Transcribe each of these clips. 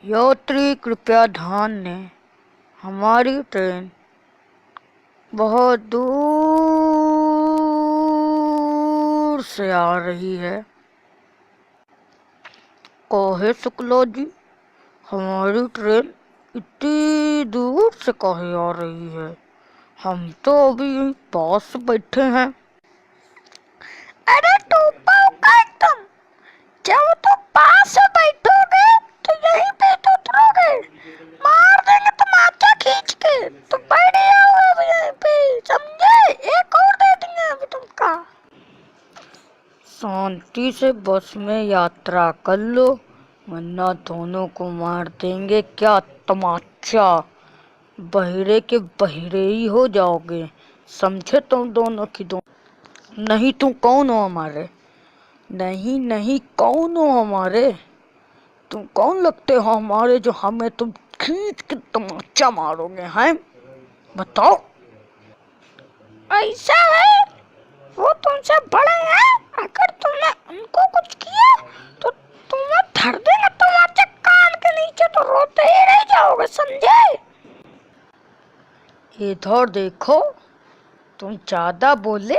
यात्री कृपया ध्यान दें, हमारी ट्रेन बहुत दूर से आ रही है। काहे शुक्ला जी, हमारी ट्रेन इतनी दूर से काहे आ रही है? हम तो अभी यहीं पास बैठे हैं। अरे टोपा का तुम, जब तुम पास से बैठोगे तो यहीं पे तो उतरोगे, मार देंगे तमाचा खींच के, तुम बैठ जाओगे अभी यहीं पे, समझे? एक और दे देंगे अभी तुमका। शांति से बस में यात्रा कर लो, वरना दोनों को मार देंगे। क्या तमाचा, बहिरे के बहिरे ही हो जाओगे, समझे? तुम दोनों की दो नहीं। तुम कौन हो हमारे? नहीं नहीं, कौन हो हमारे? तुम कौन लगते हो हमारे जो हमें तुम खींच के तमाचा मारोगे? हैं, बताओ। ऐसा है, वो तुमसे बड़े हैं, अगर तुमने उनको कुछ किया तो तुम्हें धर देंगे तमाचा कान के नीचे, तो रोते ही रह जाओगे, समझे? इधर देखो, तुम ज्यादा बोले,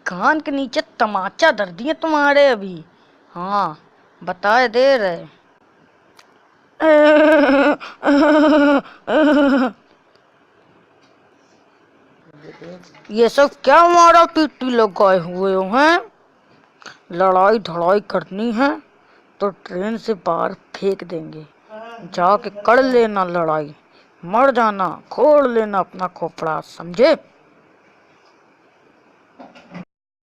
कान के नीचे तमाचा धर दिए तुम्हारे अभी। हाँ, बता दे रहे। ये सब क्या मारा पीटी लगाए हुए हो हैं? लड़ाई धड़ाई करनी है तो ट्रेन से बाहर फेंक देंगे, जाके कर लेना लड़ाई, मर जाना, खोल लेना अपना खोपड़ा, समझे?